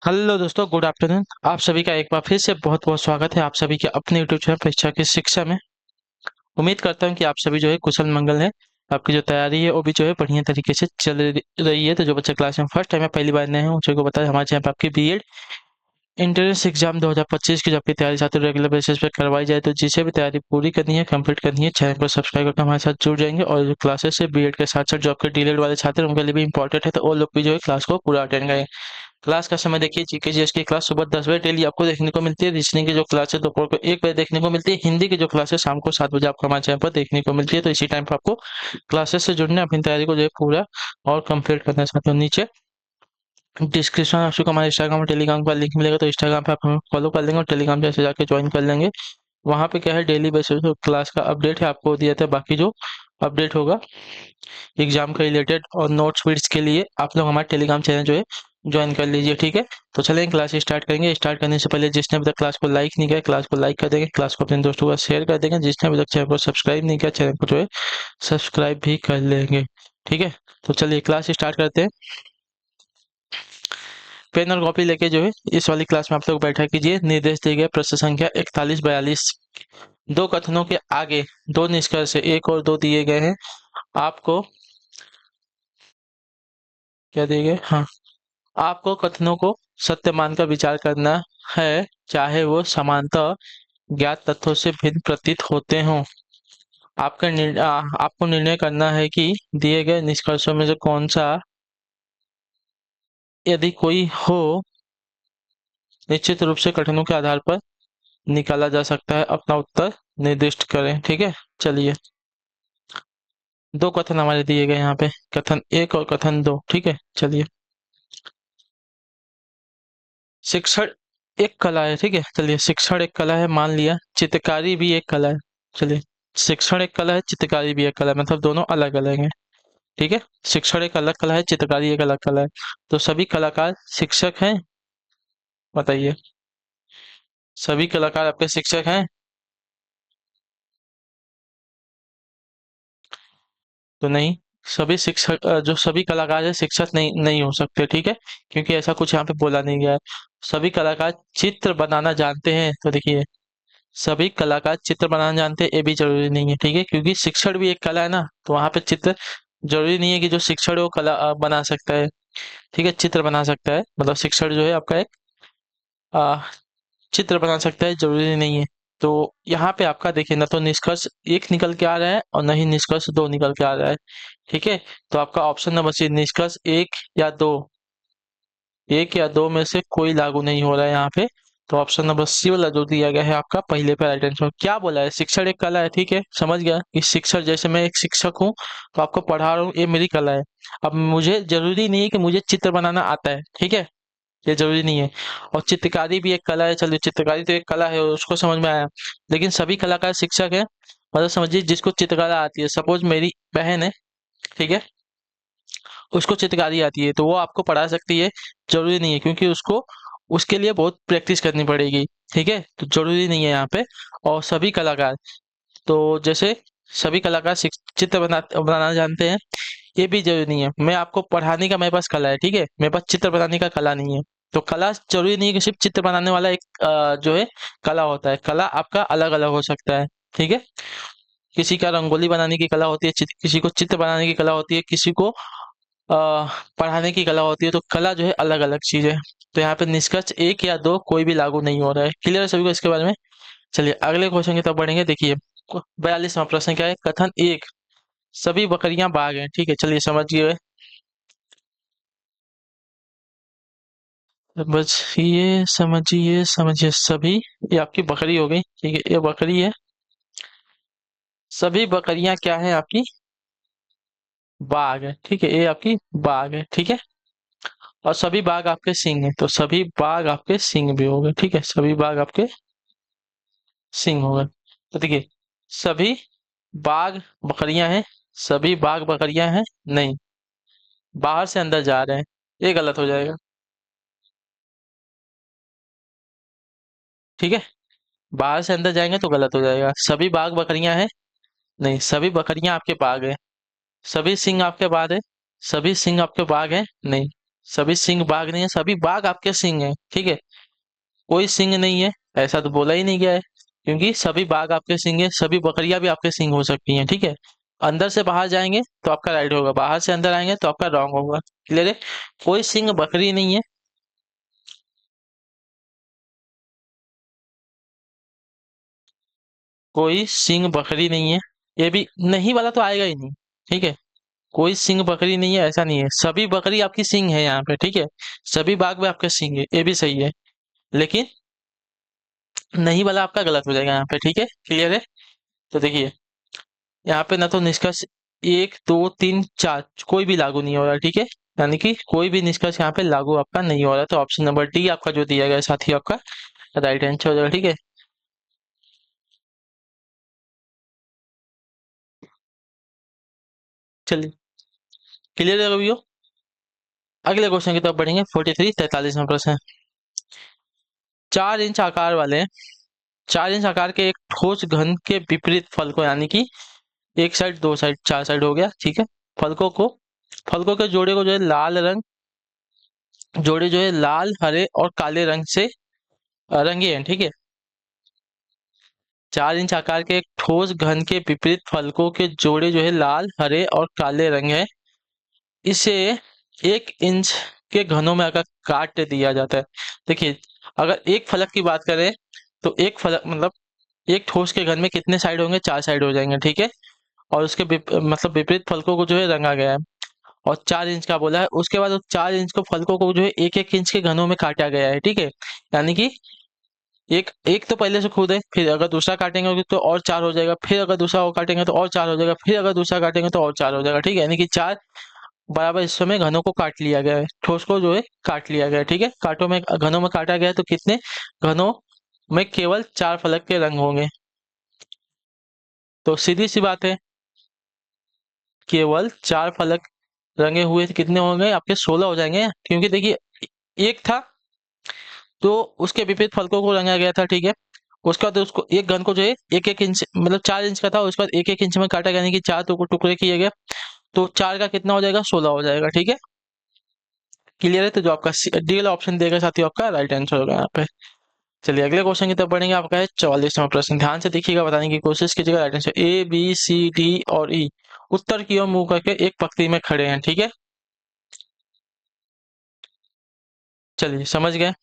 Hello दोस्तों, good afternoon. आप सभी का एक बार फिर से बहुत बहुत स्वागत है आप सभी के अपने यूट्यूब चैनल परीक्षा की शिक्षा में। उम्मीद करता हूं कि आप सभी जो है कुशल मंगल है। आपकी जो तैयारी है वो भी जो है बढ़िया तरीके से चल रही है। तो जो बच्चे क्लास में फर्स्ट टाइम है, पहली बार नए हैं, उनको बताया हमारे चैनल पर आपकी बीएड एंट्रेंस एग्जाम 2025 की जो आपकी तैयारी साथ रेगुलर बेसिस पे करवाई जाए। तो जिसे भी तैयारी पूरी करनी है, कंप्लीट करनी है, चैनल को सब्सक्राइब करके हमारे साथ जुड़ जाएंगे। और जो क्लासेस है बीएड के साथ साथ जो आपके डीएलएड वाले छात्र हैं, उनके लिए भी इंपॉर्टेंट है, तो वो लोग भी जो है क्लास को पूरा अटेंड करें। क्लास का समय देखिए, जीके जीएस की क्लास सुबह 10 बजे डेली आपको देखने को मिलती है। रीजनिंग की जो क्लास है दोपहर को 1 बजे देखने को मिलती है। हिंदी की जो क्लास है शाम को 7 बजे आपको हमारे चैनल पर देखने को मिलती है। तो इसी टाइम पर आपको क्लासेस से जुड़ना है, अपनी तैयारी को जो है पूरा और कंप्लीट करना है। साथियों, नीचे डिस्क्रिप्शन में आपको हमारे इंस्टाग्राम और टेलीग्राम का लिंक मिलेगा, तो इंस्टाग्राम पे आप हमें फॉलो कर लेंगे और टेलीग्राम पे ऐसे जाके ज्वाइन कर लेंगे। वहाँ पे क्या है, डेली बेसिस पे क्लास का अपडेट है आपको दिया था। बाकी जो अपडेट होगा एग्जाम के रिलेटेड और नोट्स वीड्स के लिए आप लोग हमारे टेलीग्राम चैनल जो है ज्वाइन कर लीजिए, ठीक है। तो चलें क्लास स्टार्ट करेंगे। स्टार्ट करने से पहले जिसने अभी तक क्लास को लाइक नहीं किया, क्लास को लाइक कर देंगे, क्लास को अपने दोस्तों को शेयर कर देंगे। जिसने अभी तक चैनल को सब्सक्राइब नहीं किया, चैनल को जो है सब्सक्राइब भी कर लेंगे, ठीक है। तो चलिए क्लास स्टार्ट करते हैं। पेन और कॉपी लेके जो है इस वाली क्लास में आप लोग बैठा कीजिए। निर्देश दिए गए प्रश्न संख्या 41-42। दो कथनों के आगे दो निष्कर्ष है, एक और दो दिए गए हैं आपको। क्या दिए गए, हाँ, आपको कथनों को सत्य मानकर विचार करना है, चाहे वो समानतः ज्ञात तथ्यों से भिन्न प्रतीत होते हों। आपको निर्णय करना है कि दिए गए निष्कर्षों में से कौन सा, यदि कोई हो, निश्चित रूप से कथनों के आधार पर निकाला जा सकता है। अपना उत्तर निर्दिष्ट करें, ठीक है। चलिए, दो कथन हमारे दिए गए यहाँ पे, कथन एक और कथन दो, ठीक है। चलिए, शिक्षण एक कला है, ठीक है। चलिए, शिक्षण एक कला है मान लिया, चित्रकारी भी एक कला है। चलिए, शिक्षण एक कला है, चित्रकारी भी एक कला है, मतलब दोनों अलग अलग हैं, ठीक है। शिक्षण एक अलग कला है, चित्रकारी एक अलग कला है। तो सभी कलाकार शिक्षक हैं, बताइए। सभी कलाकार आपके शिक्षक हैं? तो नहीं, सभी शिक्षक जो सभी कलाकार है शिक्षक नहीं नहीं हो सकते, ठीक है। क्योंकि ऐसा कुछ यहाँ पे बोला नहीं गया है। सभी कलाकार चित्र बनाना जानते हैं, तो देखिए सभी कलाकार चित्र बनाना जानते हैं, ये भी जरूरी नहीं है, ठीक है। क्योंकि शिक्षण भी एक कला है ना, तो वहां पे चित्र जरूरी नहीं है कि जो शिक्षण है वो कला बना सकता है, ठीक है। चित्र बना सकता है, मतलब शिक्षण जो है आपका एक आ, चित्र बना सकता है, जरूरी नहीं है। तो यहाँ पे आपका देखिए, ना तो निष्कर्ष एक निकल के आ रहा है और न ही निष्कर्ष दो निकल के आ रहा है, ठीक है। तो आपका ऑप्शन नंबर सी, निष्कर्ष एक या दो, एक या दो में से कोई लागू नहीं हो रहा है यहाँ पे। तो ऑप्शन नंबर सी वाला जो दिया गया है आपका पहले पे राइट आंसर। क्या बोला है, शिक्षण एक कला है, ठीक है, समझ गया कि शिक्षण, जैसे मैं एक शिक्षक हूँ तो आपको पढ़ा रहा हूँ, ये मेरी कला है। अब मुझे जरूरी नहीं है कि मुझे चित्र बनाना आता है, ठीक है, ये जरूरी नहीं है। और चित्रकारी भी एक कला है, चलिए चित्रकारी तो एक कला है, उसको समझ में आया। लेकिन सभी कलाकार शिक्षक है, मतलब समझिए जिसको चित्रकला आती है, सपोज मेरी बहन है, ठीक है, उसको चित्रकारी आती है तो वो आपको पढ़ा सकती है, जरूरी नहीं है, क्योंकि उसको उसके लिए बहुत प्रैक्टिस करनी पड़ेगी, ठीक है। तो जरूरी नहीं है यहाँ पे। और सभी कलाकार, तो जैसे सभी कलाकार चित्र बनाना जानते हैं, ये भी जरूरी नहीं है। मैं आपको पढ़ाने का मेरे पास कला है, ठीक है, मेरे पास चित्र बनाने का कला नहीं है। तो कला जरूरी नहीं है कि सिर्फ चित्र बनाने वाला एक जो है कला होता है। कला आपका अलग अलग हो सकता है, ठीक है। किसी का रंगोली बनाने की कला होती है, किसी को चित्र बनाने की कला होती है, किसी को पढ़ाने की कला होती है। तो कला जो है अलग अलग चीज है। तो यहाँ पे निष्कर्ष एक या दो कोई भी लागू नहीं हो रहा है। क्लियर है सभी को इसके बारे में? चलिए अगले क्वेश्चन की तरफ बढ़ेंगे। देखिए 42वां प्रश्न क्या है, कथन एक, सभी बकरियां बाघ हैं, ठीक है। चलिए समझिए, समझिए समझिए सभी, ये आपकी बकरी हो गई, ठीक है, ये बकरी है। सभी बकरियां क्या है आपकी, बाघ है, ठीक है, ये आपकी बाघ है, ठीक है। और सभी बाघ आपके सिंह है, तो सभी बाघ आपके सिंह भी हो गए, ठीक है, सभी बाघ आपके सिंह हो गए। तो देखिए, सभी बाघ बकरियां हैं, सभी बाघ बकरियां हैं, नहीं, बाहर से अंदर जा रहे हैं, ये गलत हो जाएगा, ठीक है। बाहर से अंदर जाएंगे तो गलत हो जाएगा। सभी बाघ बकरियां हैं, नहीं, सभी बकरियां आपके बाघ है। सभी सिंह आपके बाघ है, सभी सिंह आपके बाघ है, नहीं, सभी सिंह बाघ नहीं है, सभी बाघ आपके सिंह है, ठीक है। कोई सिंह नहीं है, ऐसा तो बोला ही नहीं गया है, क्योंकि सभी बाघ आपके सिंह है, सभी बकरियां भी आपके सिंह हो सकती हैं, ठीक है। अंदर से बाहर जाएंगे तो आपका राइट होगा, बाहर से अंदर आएंगे तो आपका रॉन्ग होगा। क्लियर है। कोई सिंह बकरी नहीं है। कोई सिंह बकरी नहीं है, ये भी नहीं वाला तो आएगा ही नहीं, ठीक है। कोई सिंह बकरी नहीं है, ऐसा नहीं है, सभी बकरी आपकी सिंह है यहाँ पे, ठीक है। सभी बाघ भी आपके सिंह है, ये भी सही है। लेकिन नहीं वाला आपका गलत हो जाएगा यहाँ पे, ठीक है। क्लियर है। तो देखिए, यहाँ पे ना तो निष्कर्ष एक दो तीन चार कोई भी लागू नहीं हो रहा, ठीक है। यानी कि कोई भी निष्कर्ष यहाँ पे लागू आपका नहीं हो रहा, तो ऑप्शन नंबर डी आपका जो दिया गया है साथी आपका राइट आंसर हो जाएगा, ठीक है। चलिए, क्लियर है रवि। अगले क्वेश्चन की तरफ बढ़ेंगे। 43 43 नंबर प्रश्न है। 4 इंच आकार वाले 4 इंच आकार के एक ठोस घन के विपरीत फल को, यानी कि एक साइड दो साइड चार साइड हो गया, ठीक है। फलकों को फलकों के जोड़े को जो है लाल रंग, जोड़े जो है लाल हरे और काले रंग से रंगे हैं, ठीक है। 4 इंच आकार के एक ठोस घन के विपरीत फलकों के जोड़े जो है लाल हरे और काले रंग है, इसे 1 इंच के घनों में अगर काट दिया जाता है। देखिए, अगर एक फलक की बात करें तो एक फलक मतलब एक ठोस के घन में कितने साइड होंगे, चार साइड हो जाएंगे, ठीक है। और उसके मतलब विपरीत फलकों को जो है रंगा गया है, और 4 इंच का बोला है। उसके बाद उस 4 इंच को फलकों को जो है एक एक इंच के घनों में काटा गया है, ठीक है। यानी कि एक एक तो पहले से खुद है, फिर अगर दूसरा काटेंगे तो और चार हो जाएगा, फिर अगर दूसरा वो काटेंगे तो और चार हो जाएगा, फिर अगर दूसरा काटेंगे तो और चार हो जाएगा, ठीक है। यानी कि चार बराबर हिस्सों में घनों को काट लिया गया है, ठोस को जो है काट लिया गया है, ठीक है। कांटों में घनों में काटा गया है, तो कितने घनों में केवल चार फलक के रंग होंगे। तो सीधी सी बात है, केवल चार फलक रंगे हुए तो कितने होंगे आपके, 16 हो जाएंगे। क्योंकि देखिए, एक था तो उसके विपरीत फलकों को रंगा गया था, ठीक है। उसके बाद उसको एक घन को जो है एक एक इंच मतलब 4 इंच का था, उसके बाद एक एक इंच में काटा गया, यानी कि चार टुकड़े किए गए। तो चार का कितना हो जाएगा, 16 हो जाएगा, ठीक है। क्लियर है। तो जो आपका डी वाला ऑप्शन देगा साथियों, आपका राइट आंसर होगा यहाँ पे। चलिए, अगले क्वेश्चन की तरफ बढ़ेंगे। आपका है 44वां प्रश्न। ध्यान से देखिएगा, बताने की कोशिश कीजिएगा। Right answer A B C D और ई उत्तर की ओर मुंह करके एक पंक्ति में खड़े हैं, ठीक है। चलिए, समझ गए।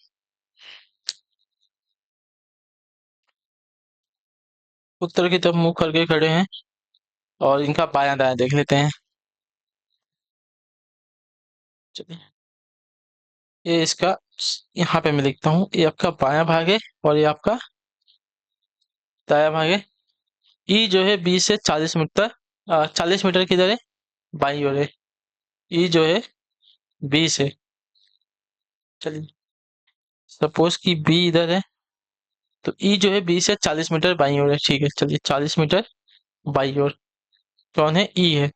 उत्तर की तरफ मुंह करके खड़े हैं, और इनका बायां दायां देख लेते हैं। चलिए, ये इसका यहाँ पे मैं लिखता हूँ, ये आपका बायां भाग है और ये आपका दायां भाग है। ई जो है 20 से 40 मीटर, 40 मीटर किधर है, बाईं ओर है। ई जो है 20 है। चलिए, सपोज कि बी इधर है, तो ई जो है 20 से 40 मीटर बाईं ओर है, ठीक है। चलिए, 40 मीटर बाईं ओर कौन है, ई है।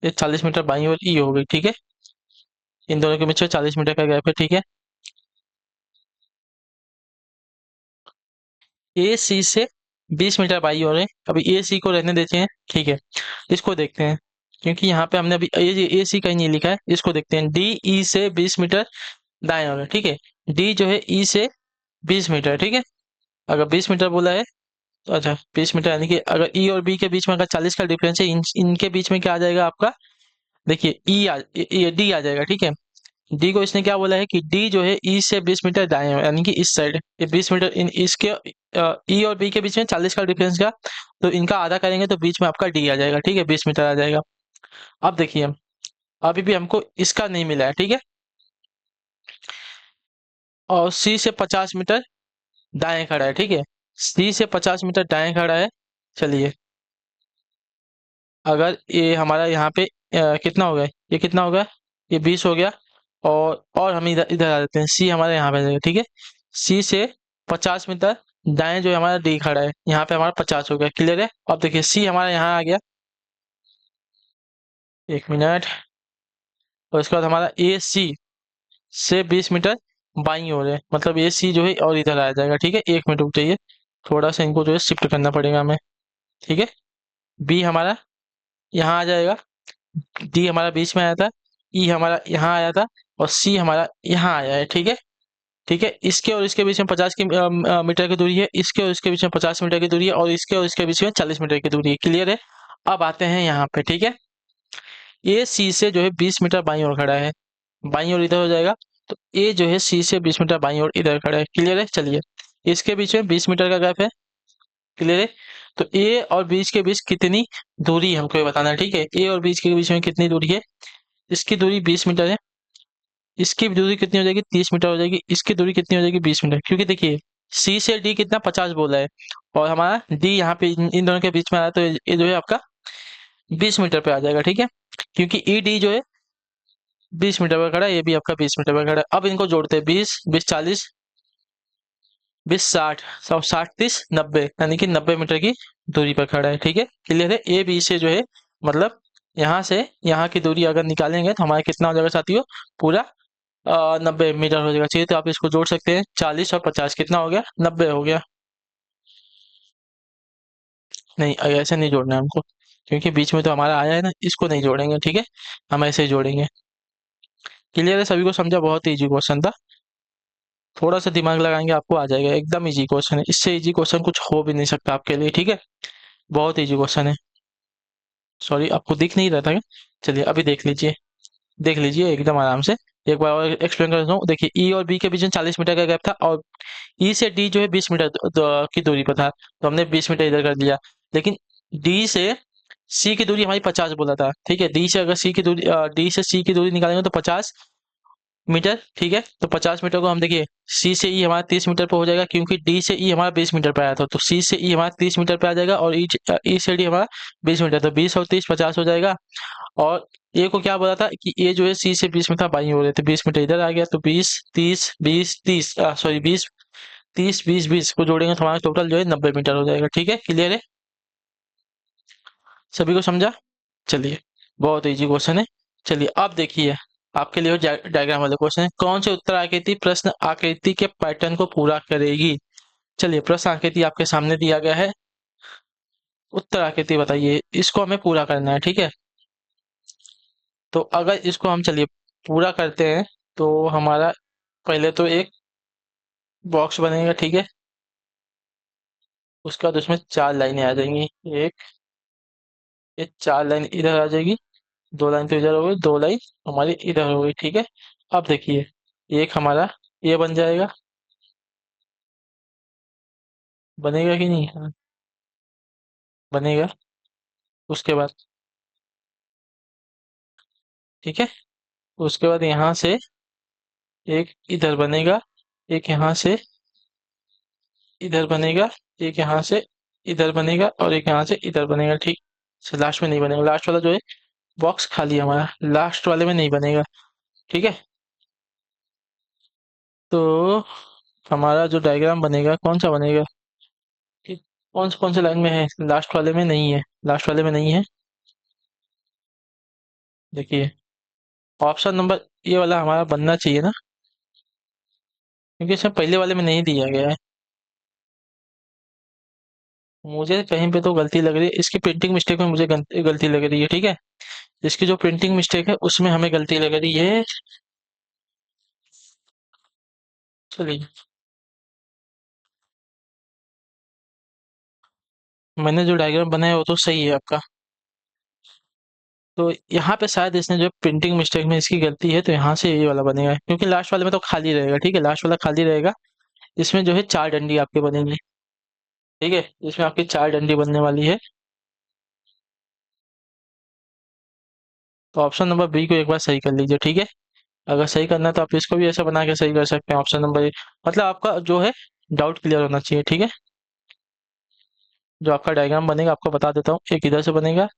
ये 40 मीटर बाईं ओर ई हो गई, ठीक है। इन दोनों के बीच में 40 मीटर का गैप है, ठीक है। ए सी से 20 मीटर बाई और है। अभी ए सी को रहने देते हैं, ठीक है। इसको देखते हैं, क्योंकि यहाँ पे हमने अभी ए सी कहीं नहीं लिखा है। इसको देखते हैं, डी ई से 20 मीटर दाएं और है, ठीक है। डी जो है ई से 20 मीटर, ठीक है। अगर 20 मीटर बोला है तो अच्छा, 20 मीटर, यानी कि अगर ई और बी के बीच में अगर 40 का डिफरेंस है, इनके बीच में क्या आ जाएगा आपका, देखिए डी आ जाएगा, ठीक है। डी को इसने क्या बोला है कि डी जो है ई से 20 मीटर दाएं है, यानी कि इस साइड ये 20 मीटर, इन इसके ई और बी के बीच में 40 का डिफरेंस का, तो इनका आधा करेंगे तो बीच में आपका डी आ जाएगा, ठीक है। 20 मीटर आ जाएगा। अब देखिए, अभी भी हमको इसका नहीं मिला है, ठीक है। और सी से 50 मीटर दाएं खड़ा है, ठीक है। सी से 50 मीटर दाएं खड़ा है। चलिए, अगर ये हमारा यहाँ पे कितना हो गया, ये कितना हो गया, ये 20 हो गया। और हम इधर इधर आ जाते हैं, सी हमारे यहाँ पे आ जाएगा, ठीक है। सी से 50 मीटर दाएं जो है हमारा डी खड़ा है, यहाँ पे हमारा 50 हो गया। क्लियर है। अब देखिए, सी हमारा यहाँ आ गया, 1 मिनट। और इसके बाद हमारा ए सी से 20 मीटर बाईं ओर है, मतलब ए सी जो है और इधर आ जाएगा, ठीक है। 1 मिनट रुक जाइए, थोड़ा सा इनको जो है शिफ्ट करना पड़ेगा हमें, ठीक है। बी हमारा यहाँ आ जाएगा, डी हमारा बीच में आया था, ई हमारा यहाँ आया था, और सी हमारा यहाँ आया है, ठीक है। ठीक है, इसके और इसके बीच में 50 मीटर की दूरी है, इसके और इसके बीच में 50 मीटर की दूरी है, और इसके और इसके बीच में 40 मीटर की दूरी है। क्लियर है? अब आते हैं यहाँ पे, ठीक है। ए सी से जो है 20 मीटर बाईं ओर खड़ा है, बाईं ओर इधर हो जाएगा। तो ए जो है सी से 20 मीटर बाईं ओर इधर खड़ा है। क्लियर है? चलिए, इसके बीच में 20 मीटर का गैप है। क्लियर है? तो ए और बीच के बीच कितनी दूरी है हमको ये बताना है, ठीक है। ए और बीच के बीच में कितनी दूरी है? इसकी दूरी 20 मीटर है, इसकी दूरी कितनी हो जाएगी? 30 मीटर हो जाएगी। इसकी दूरी कितनी हो जाएगी? 20 मीटर। क्योंकि देखिए, सी से डी कितना 50 बोला है, और हमारा डी यहाँ पे इन दोनों के बीच में आया, तो ये जो है आपका 20 मीटर पे आ जाएगा, ठीक है। क्योंकि ई डी जो है 20 मीटर पर खड़ा है, ये भी आपका 20 मीटर पर खड़ा है। अब इनको जोड़ते हैं, 20 20 40 20 60, 60 30 90, यानी कि 90 मीटर की दूरी पर खड़ा है, ठीक है। क्लियर है? ए बी से जो है, मतलब यहाँ से यहाँ की दूरी अगर निकालेंगे तो हमारा कितना हो जाएगा साथियों? पूरा 90 मीटर हो जाएगा। चाहिए तो आप इसको जोड़ सकते हैं, 40 और 50 कितना हो गया? 90 हो गया। नहीं, ऐसे नहीं जोड़ना है हमको, क्योंकि बीच में तो हमारा आया है ना, इसको नहीं जोड़ेंगे, ठीक है। हम ऐसे ही जोड़ेंगे। क्लियर है? सभी को समझा? बहुत ही इजी क्वेश्चन था। थोड़ा सा दिमाग लगाएंगे आपको आ जाएगा, एकदम इजी क्वेश्चन है। इससे इजी क्वेश्चन कुछ हो भी नहीं सकता आपके लिए, ठीक है। बहुत इजी क्वेश्चन है। सॉरी, आपको दिख नहीं रहा था क्या? चलिए अभी देख लीजिए, देख लीजिए एकदम आराम से। एक बार और एक्सप्लेन कर देता हूँ। देखिए, ई और बी के बीच में 40 मीटर का गैप था, और ई से डी जो है 20 मीटर की दूरी पर था, तो हमने 20 मीटर इधर कर दिया। लेकिन डी से सी की दूरी हमारी 50 बोला था, ठीक है। डी से अगर सी की दूरी डी से सी की दूरी निकालेंगे तो 50 मीटर, ठीक है। तो 50 मीटर को हम देखिए, सी से ई हमारा 30 मीटर पर हो जाएगा, क्योंकि डी से ई हमारा 20 मीटर पर आया था। तो सी से ई हमारा 30 मीटर पे आ जाएगा, और ई से डी हमारा 20 मीटर, तो 20 और 30 50 हो जाएगा। और ए को क्या बोला था कि ए जो है सी से 20 मीटर बाईं ओर है, तो 20 मीटर इधर आ गया। तो 20 30 20 30 सॉरी 20 30 20 20 को जोड़ेंगे तो हमारा टोटल जो है 90 मीटर हो जाएगा, ठीक है। क्लियर है? सभी को समझा? चलिए, बहुत इजी क्वेश्चन है। चलिए अब देखिए, आपके लिए डायग्राम वाले क्वेश्चन है। कौन से उत्तर आकृति प्रश्न आकृति के पैटर्न को पूरा करेगी? चलिए, प्रश्न आकृति आपके सामने दिया गया है, उत्तर आकृति बताइए, इसको हमें पूरा करना है, ठीक है। तो अगर इसको हम चलिए पूरा करते हैं, तो हमारा पहले तो एक बॉक्स बनेगा, ठीक है। उसके बाद उसमें 4 लाइनें आ जाएंगी। एक, ये 4 लाइन इधर आ जाएगी, 2 लाइन तो इधर हो गई, 2 लाइन हमारी इधर हो गई, ठीक है। अब देखिए, एक हमारा ये बन जाएगा, बनेगा कि नहीं? हाँ, बनेगा। उसके बाद, ठीक है, उसके बाद यहाँ से एक इधर बनेगा, एक यहाँ से इधर बनेगा, एक यहाँ से इधर बनेगा, और एक यहाँ से इधर बनेगा, ठीक। लास्ट में नहीं बनेगा, लास्ट वाला जो है बॉक्स खाली है हमारा, लास्ट वाले में नहीं बनेगा, ठीक है। तो हमारा जो डायग्राम बनेगा कौन सा बनेगा? कि कौन से लाइन में है? लास्ट वाले में नहीं है, लास्ट वाले में नहीं है। देखिए, ऑप्शन नंबर ये वाला हमारा बनना चाहिए ना, क्योंकि इसमें पहले वाले में नहीं दिया गया है। मुझे कहीं पे तो गलती लग रही है, इसकी प्रिंटिंग मिस्टेक में मुझे गलती लग रही है, ठीक है। इसकी जो प्रिंटिंग मिस्टेक है उसमें हमें गलती लग रही है। चलिए, मैंने जो डायग्राम बनाया वो तो सही है आपका। तो यहाँ पे शायद इसने जो प्रिंटिंग मिस्टेक में इसकी गलती है, तो यहाँ से ये वाला बनेगा, क्योंकि लास्ट वाले में तो खाली रहेगा, ठीक है। लास्ट वाला खाली रहेगा, इसमें जो है 4 डंडी आपके बनेंगे, ठीक है। इसमें आपकी 4 डंडी बनने वाली है। तो ऑप्शन नंबर बी को एक बार सही कर लीजिए, ठीक है। अगर सही करना है तो आप इसको भी ऐसा बना के सही कर सकते हैं, ऑप्शन नंबर ए। मतलब आपका जो है डाउट क्लियर होना चाहिए, ठीक है। जो आपका डायग्राम बनेगा आपको बता देता हूँ, एक इधर से बनेगा,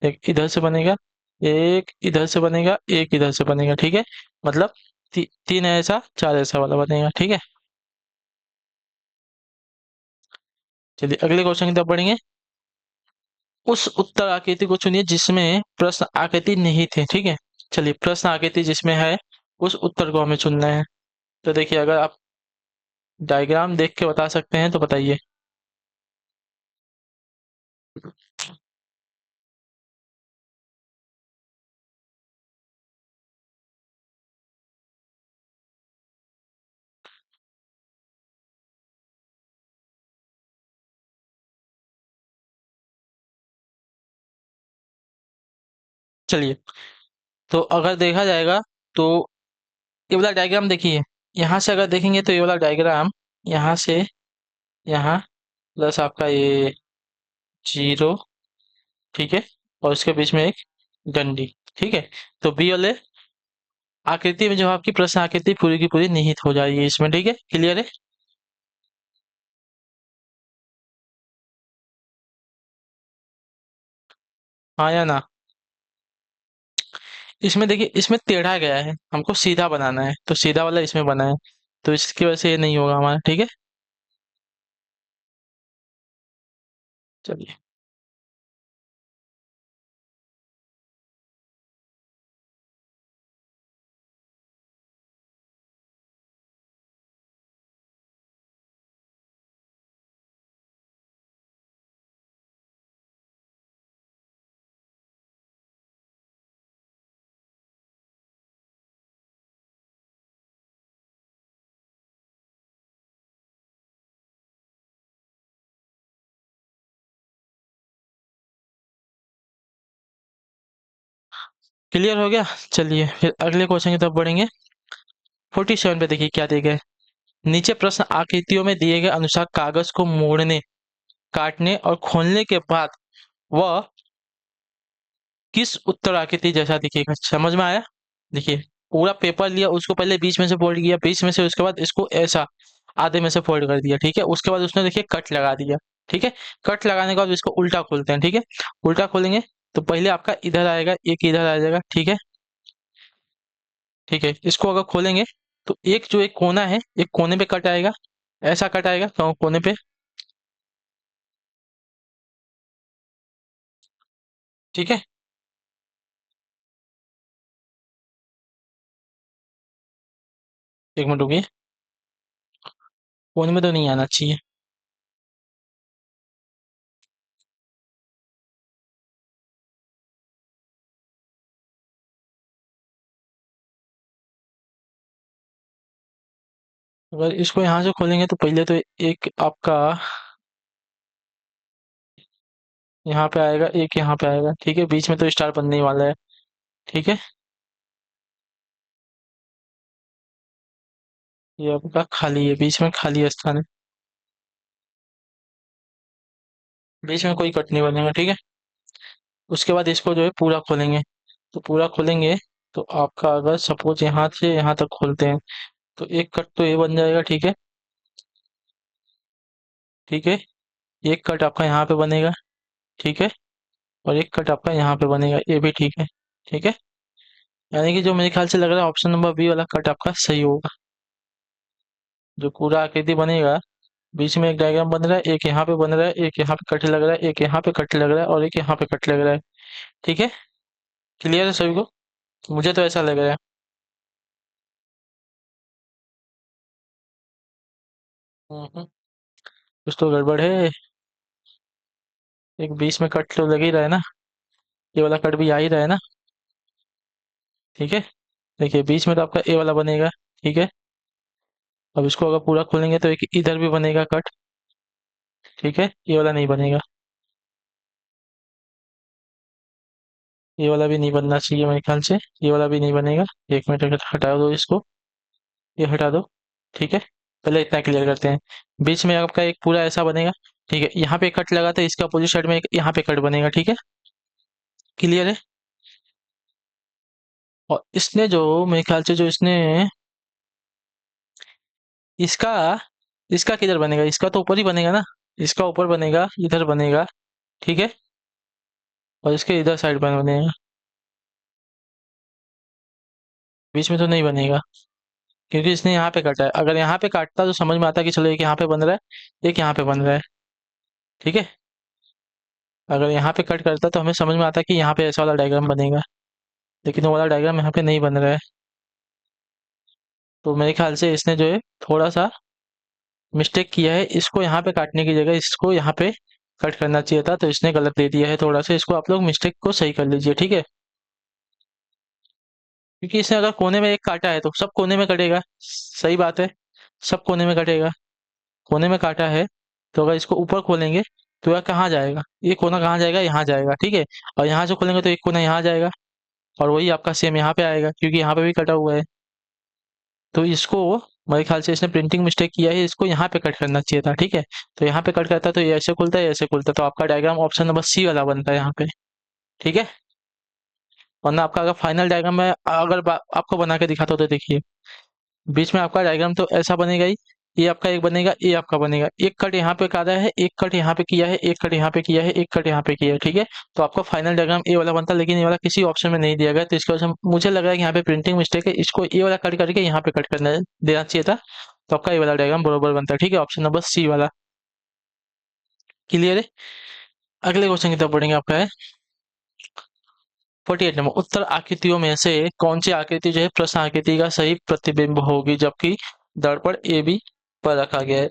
एक इधर से बनेगा, एक इधर से बनेगा, एक इधर से बनेगा, ठीक है। मतलब 3 ऐसा 4 ऐसा वाला बनेगा, ठीक है। चलिए अगले क्वेश्चन की तरफ बढ़ेंगे। उस उत्तर आकृति को चुनिए जिसमें प्रश्न आकृति नहीं थे, ठीक है। चलिए, प्रश्न आकृति जिसमें है उस उत्तर को हमें चुनना है। तो देखिए, अगर आप डायग्राम देख के बता सकते हैं तो बताइए। चलिए, तो अगर देखा जाएगा तो ये वाला डायग्राम देखिए, यहाँ से अगर देखेंगे तो ये वाला डायग्राम यहाँ से यहाँ प्लस आपका ये जीरो, ठीक है, और उसके बीच में एक डंडी, ठीक है। तो बी वाले आकृति में जो आपकी प्रश्न आकृति पूरी की पूरी निहित हो जाएगी इसमें, ठीक है, क्लियर है। हाँ या ना। इसमें देखिए, इसमें टेढ़ा गया है, हमको सीधा बनाना है, तो सीधा वाला इसमें बना है, तो इसकी वजह से ये नहीं होगा हमारा, ठीक है। चलिए, क्लियर हो गया। चलिए फिर अगले क्वेश्चन की तरफ बढ़ेंगे। 47 पे देखिए क्या दिया गया है। नीचे प्रश्न आकृतियों में दिए गए अनुसार कागज को मोड़ने, काटने और खोलने के बाद वह किस उत्तर आकृति जैसा दिखेगा, समझ में आया। देखिए, पूरा पेपर लिया, उसको पहले बीच में से फोल्ड किया, बीच में से, उसके बाद इसको ऐसा आधे में से फोल्ड कर दिया, ठीक है। उसके बाद उसने देखिए कट लगा दिया, ठीक है। कट लगाने के बाद इसको उल्टा खोलते हैं, ठीक है। उल्टा खोलेंगे तो पहले आपका इधर आएगा, एक इधर आ जाएगा, ठीक है। ठीक है, इसको अगर खोलेंगे तो एक जो एक कोना है, एक कोने पे कट आएगा, ऐसा कट आएगा कोने पे, ठीक है। एक मिनट रुकिए, कोने में तो नहीं आना चाहिए। अगर इसको यहाँ से खोलेंगे तो पहले तो एक आपका यहाँ पे आएगा, एक यहाँ पे आएगा, ठीक है। बीच में तो स्टार बनने ही वाला है, ठीक है। ये आपका खाली है, बीच में खाली स्थान है, बीच में कोई कट नहीं बनेगा, ठीक है। उसके बाद इसको जो है पूरा खोलेंगे, तो पूरा खोलेंगे तो आपका अगर सपोज यहाँ से यहाँ तक खोलते हैं तो एक कट तो ये बन जाएगा, ठीक है। ठीक है, एक कट आपका यहाँ पे बनेगा, ठीक है। और एक कट आपका यहाँ पे बनेगा, ये भी ठीक है, ठीक है। यानी कि जो मेरे ख्याल से लग रहा है ऑप्शन नंबर बी वाला कट आपका सही होगा। जो पूरा आकृति बनेगा, बीच में एक डायग्राम बन रहा है, एक यहाँ पे बन रहा है, एक यहाँ पे कट लग रहा है, एक यहाँ पे कट लग रहा है और एक यहाँ पे कट लग रहा है, ठीक है। क्लियर है सभी को। मुझे तो ऐसा लग रहा है। हम्म, कुछ तो गड़बड़ है। एक बीच में कट तो लग ही रहा है ना, ये वाला कट भी आ ही रहा है ना, ठीक है। देखिए, बीच में तो आपका ए वाला बनेगा, ठीक है। अब इसको अगर पूरा खोलेंगे तो एक इधर भी बनेगा कट, ठीक है। ये वाला नहीं बनेगा, ये वाला भी नहीं बनना चाहिए मेरे ख्याल से, ये वाला भी नहीं बनेगा। एक मिनट हटा दो इसको, ये हटा दो, ठीक है। पहले इतना क्लियर करते हैं। बीच में आपका एक पूरा ऐसा बनेगा, ठीक है। यहाँ पे कट लगा था, इसका अपोजिट साइड में एक यहाँ पे कट बनेगा, ठीक है। क्लियर है। और इसने जो मेरे ख्याल से जो इसने इसका इसका किधर बनेगा, इसका तो ऊपर ही बनेगा ना, इसका ऊपर बनेगा, इधर बनेगा, ठीक है। और इसके इधर साइड पर बनेगा, बीच में तो नहीं बनेगा, क्योंकि इसने यहाँ पे काटा है। अगर यहाँ पे काटता तो समझ में आता कि चलो एक यहाँ पे बन रहा है, एक यहाँ पे बन रहा है, ठीक है। अगर यहाँ पे कट करता तो हमें समझ में आता कि यहाँ पे ऐसा वाला डायग्राम बनेगा, लेकिन वो वाला डायग्राम यहाँ पे नहीं बन रहा है। तो मेरे ख्याल से इसने जो है थोड़ा सा मिस्टेक किया है, इसको यहाँ पे काटने की जगह इसको यहाँ पे कट करना चाहिए था, तो इसने गलत दे दिया है थोड़ा सा। इसको आप लोग मिस्टेक को सही कर लीजिए, ठीक है। क्योंकि इसने अगर कोने में एक काटा है तो सब कोने में कटेगा, सही बात है, सब कोने में कटेगा। कोने में काटा है तो अगर इसको ऊपर खोलेंगे तो यह कहाँ जाएगा, ये कोना कहाँ जाएगा, यहाँ जाएगा, ठीक है। और यहाँ से खोलेंगे तो एक कोना यहाँ जाएगा, और वही आपका सेम यहाँ पे आएगा क्योंकि यहाँ पे भी कटा हुआ है। तो इसको मेरे ख्याल से इसने प्रिंटिंग मिस्टेक किया है, इसको यहाँ पे कट करना चाहिए था, ठीक है। तो यहाँ पे कट करता तो ये ऐसे खुलता है, ऐसे खुलता, तो आपका डायग्राम ऑप्शन नंबर सी वाला बनता है यहाँ पे, ठीक है। वरना आपका अगर फाइनल डायग्राम में अगर आपको बना के दिखाता हूँ तो देखिए, बीच में आपका डायग्राम तो ऐसा बनेगा ही, ये आपका एक बनेगा, ये आपका बनेगा, एक कट यहाँ पे काटा है, एक कट यहाँ पे किया है, एक कट यहाँ पे किया है, एक कट यहाँ पे किया है, ठीक है। तो आपका फाइनल डायग्राम ए वाला बनता है, लेकिन ये वाला किसी ऑप्शन में नहीं दिया गया, तो इसकी वजह से मुझे लग रहा है कि यहाँ पे प्रिंटिंग मिस्टेक है, इसको ए वाला कट करके यहाँ पे कट करना देना चाहिए था, तो आपका ये वाला डायग्राम बरोबर बनता है, ठीक है। ऑप्शन नंबर सी वाला क्लियर है। अगले क्वेश्चन की तरफ बढ़ेंगे, आपका है 48 नंबर, उत्तर आकृतियों में से कौन सी आकृति जो है प्रश्न आकृति का सही प्रतिबिंब होगी जबकि दर्पण ए बी पर रखा गया है।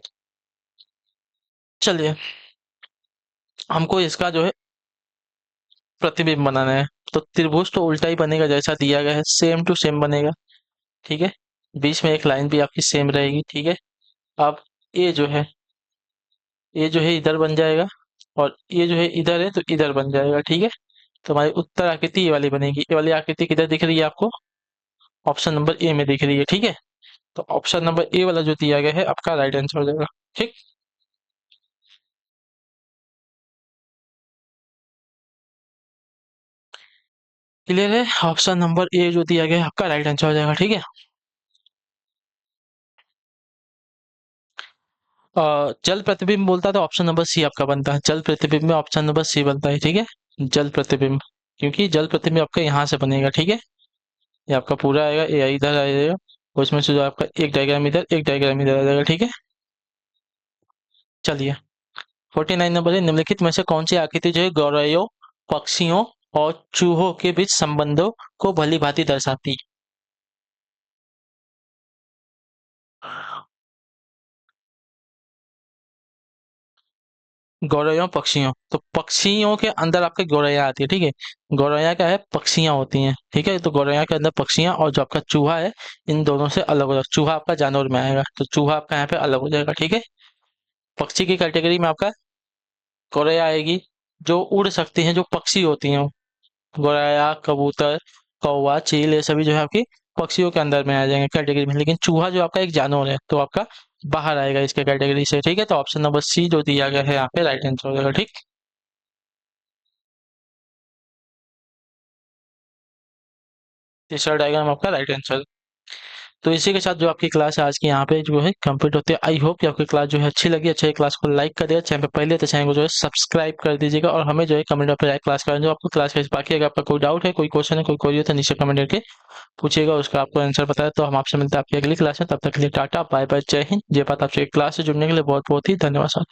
चलिए, हमको इसका जो है प्रतिबिंब बनाना है, तो त्रिभुज तो उल्टा ही बनेगा जैसा दिया गया है, सेम टू सेम बनेगा, ठीक है। बीच में एक लाइन भी आपकी सेम रहेगी, ठीक है। अब ये जो है, ये जो है इधर बन जाएगा, और ये जो है इधर है तो इधर बन जाएगा, ठीक है। तो हमारी उत्तर आकृति ये वाली बनेगी, ये वाली आकृति किधर दिख रही है आपको, ऑप्शन नंबर ए में दिख रही है, ठीक है। तो ऑप्शन नंबर ए वाला जो दिया गया है आपका राइट आंसर हो जाएगा, ठीक। क्लियर है, ऑप्शन नंबर ए जो दिया गया है आपका राइट आंसर हो जाएगा, ठीक है। जल प्रतिबिंब बोलता है तो ऑप्शन नंबर सी आपका बनता है, जल प्रतिबिंब में ऑप्शन नंबर सी बनता है, ठीक है। जल प्रतिबिंब, क्योंकि जल प्रतिबिंब आपका यहाँ से बनेगा, ठीक है। ये आपका पूरा आएगा, ये इधर आएगा, और इसमें से जो आपका एक डायग्राम इधर, एक डायग्राम इधर आ जाएगा, ठीक है। चलिए, 49 नंबर है, निम्नलिखित में से कौन सी आकृति जो है गौरैयों, पक्षियों और चूहों के बीच संबंधों को भली भांति दर्शाती है। गौरैया पक्षियों, तो पक्षियों के अंदर आपके गौरैया आती है, ठीक है। गौरैया क्या है, पक्षियां होती हैं, ठीक है। तो गौरैया के अंदर पक्षियां, और जो आपका चूहा है, इन दोनों से अलग हो जाएगा, चूहा आपका जानवर में आएगा, तो चूहा आपका यहाँ पे अलग हो जाएगा, ठीक है। पक्षी की कैटेगरी में आपका गौरैया आएगी, जो उड़ सकती हैं, जो पक्षी होती हैं, गौरैया, कबूतर, कौवा, चील, ये सभी जो है आपकी पक्षियों के अंदर में आ जाएंगे कैटेगरी में, लेकिन चूहा जो आपका एक जानवर है तो आपका बाहर आएगा इसके कैटेगरी से, ठीक है। तो ऑप्शन नंबर सी जो दिया गया है यहाँ पे राइट आंसर हो जाएगा, ठीक। तीसरा डायग्राम आपका राइट आंसर। तो इसी के साथ जो आपकी क्लास है आज की यहाँ पे जो है कंप्लीट होती है। आई होप कि आपकी क्लास जो है अच्छी लगी, अच्छी क्लास को लाइक कर दिया, चैनल पे पहले तो चैनल को जो है सब्सक्राइब कर दीजिएगा, और हमें जो है कमेंट पे क्लास करें जो आपको क्लास कैसे, बाकी अगर आपका कोई डाउट है, कोई क्वेश्चन है, कोई क्वेरी है तो नीचे कमेंट करके पूछिएगा, उसका आपको आंसर बताया। तो हम आपसे मिलते हैं आपकी अगली क्लास में, तब तक के लिए टाटा बाय बाय, जय हिंद, जय भारत। आपसे क्लास से जुड़ने के लिए बहुत बहुत ही धन्यवाद सर।